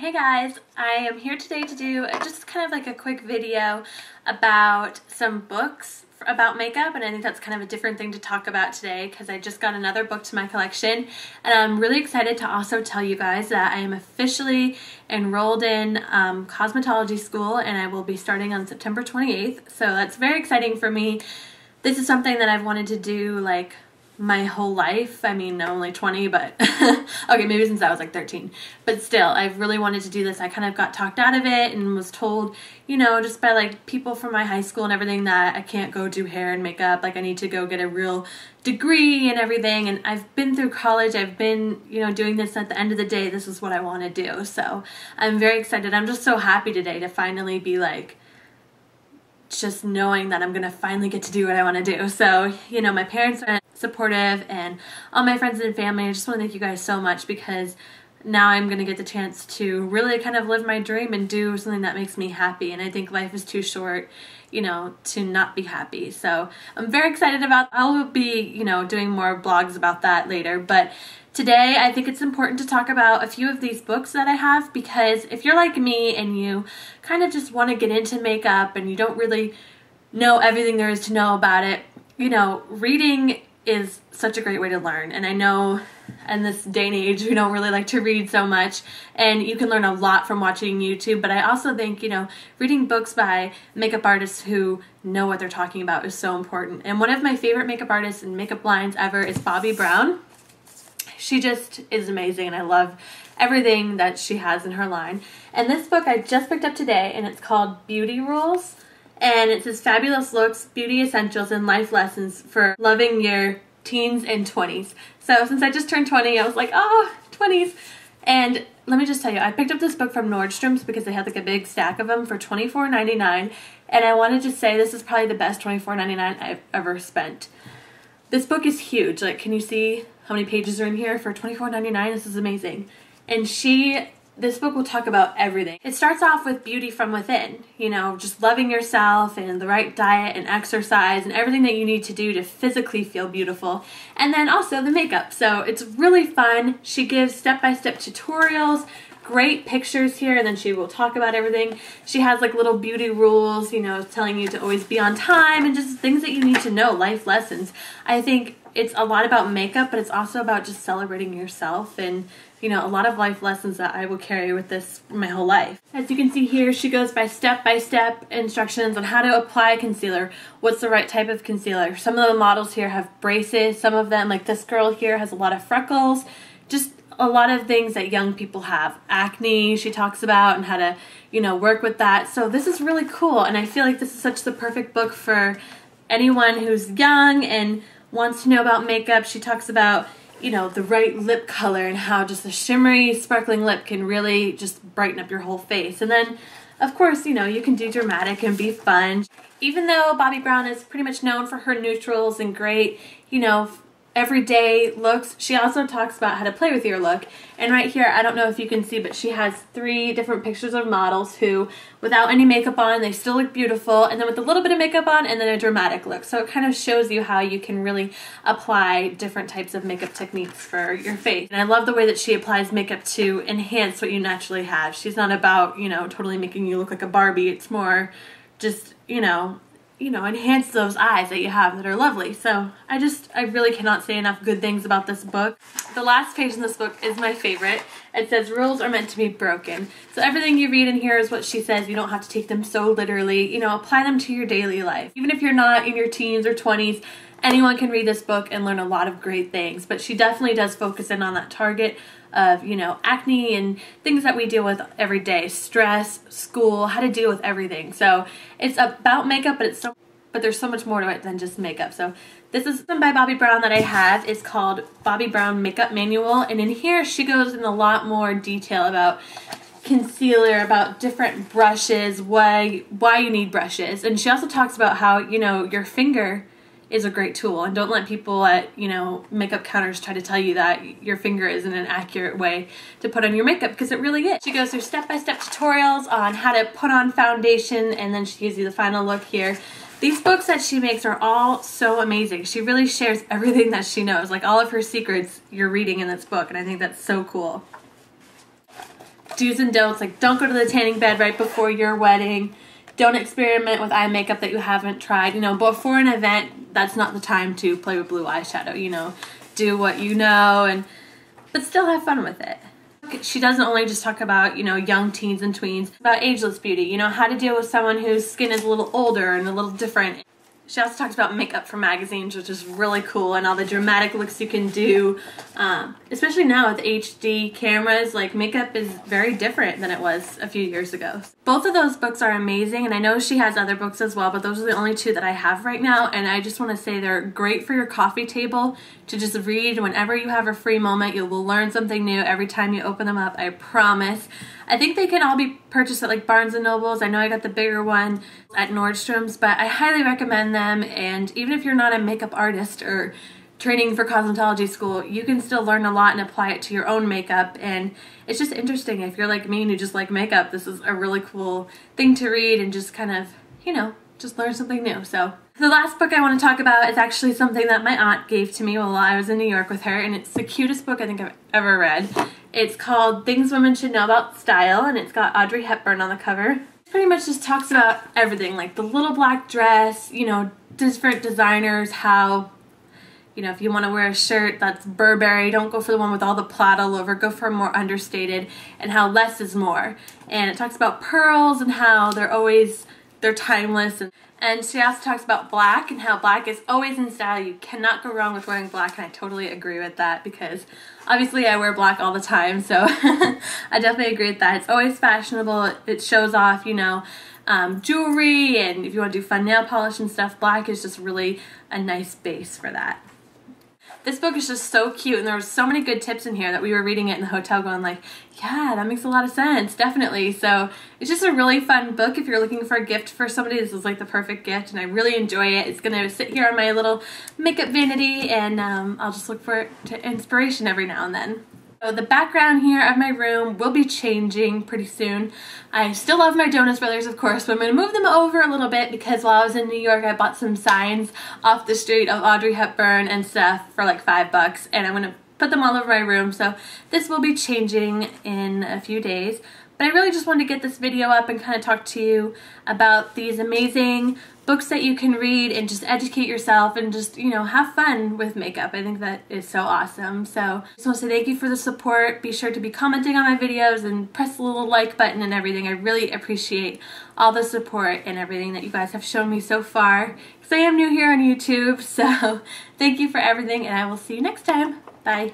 Hey guys, I am here today to do just kind of like a quick video about some books about makeup, and I think that's kind of a different thing to talk about today because I just got another book to my collection, and I'm really excited to also tell you guys that I am officially enrolled in cosmetology school, and I will be starting on September 28th, so that's very exciting for me. This is something that I've wanted to do like my whole life. I mean, I'm only 20, but okay, maybe since I was like 13, but still, I've really wanted to do this. I kind of got talked out of it and was told, you know, just by like people from my high school and everything, that I can't go do hair and makeup, like I need to go get a real degree and everything. And I've been through college, I've been, you know, doing this. At the end of the day, this is what I want to do. So I'm very excited. I'm just so happy today to finally be like, just knowing that I'm gonna finally get to do what I want to do. So, you know, my parents are supportive, and all my friends and family, I just want to thank you guys so much, because now I'm gonna get the chance to really kind of live my dream and do something that makes me happy. And I think life is too short, you know, to not be happy. So I'm very excited about, I'll be, you know, doing more blogs about that later, but today I think it's important to talk about a few of these books that I have, because if you're like me and you kind of just want to get into makeup and you don't really know everything there is to know about it, you know, reading is such a great way to learn. And I know in this day and age we don't really like to read so much, and you can learn a lot from watching YouTube, but I also think, you know, reading books by makeup artists who know what they're talking about is so important. And one of my favorite makeup artists and makeup lines ever is Bobbi Brown. She just is amazing, and I love everything that she has in her line. And this book I just picked up today, and it's called Beauty Rules, and it says fabulous looks, beauty essentials, and life lessons for loving your teens and 20s. So since I just turned 20, I was like, oh, 20s. And let me just tell you, I picked up this book from Nordstrom's because they had like a big stack of them for $24.99, and I wanted to say this is probably the best $24.99 I've ever spent. This book is huge. Like, can you see how many pages are in here for $24.99? This is amazing. And this book will talk about everything. It starts off with beauty from within, you know, just loving yourself and the right diet and exercise and everything that you need to do to physically feel beautiful. And then also the makeup. So it's really fun. She gives step-by-step tutorials, great pictures here, and then she will talk about everything. She has like little beauty rules, you know, telling you to always be on time and just things that you need to know, life lessons. I think it's a lot about makeup, but it's also about just celebrating yourself, and, you know, a lot of life lessons that I will carry with this my whole life. As you can see here, she goes by step-by-step instructions on how to apply concealer, what's the right type of concealer. Some of the models here have braces, some of them, like this girl here, has a lot of freckles, just a lot of things that young people have. Acne, she talks about, and how to, you know, work with that. So this is really cool, and I feel like this is such the perfect book for anyone who's young and wants to know about makeup. She talks about, you know, the right lip color and how just a shimmery, sparkling lip can really just brighten up your whole face. And then, of course, you know, you can do dramatic and be fun. Even though Bobbi Brown is pretty much known for her neutrals and great, you know, everyday looks, she also talks about how to play with your look. And right here, I don't know if you can see, but she has 3 different pictures of models who, without any makeup on, they still look beautiful, and then with a little bit of makeup on, and then a dramatic look. So it kind of shows you how you can really apply different types of makeup techniques for your face. And I love the way that she applies makeup to enhance what you naturally have. She's not about, you know, totally making you look like a Barbie. It's more just, you know, enhance those eyes that you have that are lovely. So I really cannot say enough good things about this book. The last page in this book is my favorite. It says, rules are meant to be broken. So everything you read in here is what she says. You don't have to take them so literally. You know, apply them to your daily life. Even if you're not in your teens or 20s, anyone can read this book and learn a lot of great things. But she definitely does focus in on that target of, you know, acne and things that we deal with every day, stress, school, how to deal with everything. So it's about makeup, but there's so much more to it than just makeup. So this is one by Bobbi Brown that I have. It's called Bobbi Brown Makeup Manual, and in here she goes in a lot more detail about concealer, about different brushes, why you need brushes. And she also talks about how, you know, your finger is a great tool, and don't let people at, you know, makeup counters try to tell you that your finger isn't an accurate way to put on your makeup, because it really is. She goes through step-by-step tutorials on how to put on foundation, and then she gives you the final look here. These books that she makes are all so amazing. She really shares everything that she knows, like all of her secrets you're reading in this book, and I think that's so cool. do's and don'ts, like don't go to the tanning bed right before your wedding. Don't experiment with eye makeup that you haven't tried. You know, before an event, that's not the time to play with blue eyeshadow, you know. Do what you know, but still have fun with it. She doesn't only just talk about, you know, young teens and tweens, about ageless beauty, you know, how to deal with someone whose skin is a little older and a little different. She also talks about makeup for magazines, which is really cool, and all the dramatic looks you can do. Especially now with HD cameras, like makeup is very different than it was a few years ago. Both of those books are amazing, and I know she has other books as well, but those are the only two that I have right now, and I just want to say they're great for your coffee table to just read whenever you have a free moment. You will learn something new every time you open them up, I promise. I think they can all be purchased at like Barnes & Noble's. I know I got the bigger one at Nordstrom's, but I highly recommend them. And even if you're not a makeup artist or training for cosmetology school, you can still learn a lot and apply it to your own makeup. And it's just interesting. If you're like me and you just like makeup, this is a really cool thing to read and just kind of, you know, just learn something new. So the last book I want to talk about is actually something that my aunt gave to me while I was in New York with her, and it's the cutest book I think I've ever read. It's called Things Women Should Know About Style, and it's got Audrey Hepburn on the cover. It pretty much just talks about everything, like the little black dress, you know, different designers, how, you know, if you want to wear a shirt that's Burberry, don't go for the one with all the plaid all over, go for more understated, and how less is more. And it talks about pearls and how they're timeless. And she also talks about black and how black is always in style. You cannot go wrong with wearing black, and I totally agree with that because obviously I wear black all the time, so I definitely agree with that. It's always fashionable. It shows off, you know, jewelry, and if you want to do fun nail polish and stuff, black is just really a nice base for that. This book is just so cute, and there were so many good tips in here that we were reading it in the hotel going like, yeah, that makes a lot of sense, definitely. So it's just a really fun book if you're looking for a gift for somebody. This is like the perfect gift, and I really enjoy it. It's going to sit here on my little makeup vanity, and I'll just look for it to inspiration every now and then. So the background here of my room will be changing pretty soon. I still love my Jonas Brothers, of course, but I'm going to move them over a little bit because while I was in New York, I bought some signs off the street of Audrey Hepburn and stuff for like $5, and I'm going to put them all over my room. So this will be changing in a few days. But I really just wanted to get this video up and kind of talk to you about these amazing books that you can read and just educate yourself and just, you know, have fun with makeup. I think that is so awesome. So I just want to say thank you for the support. Be sure to be commenting on my videos and press the little like button and everything. I really appreciate all the support and everything that you guys have shown me so far, because I am new here on YouTube. So thank you for everything, and I will see you next time. Bye.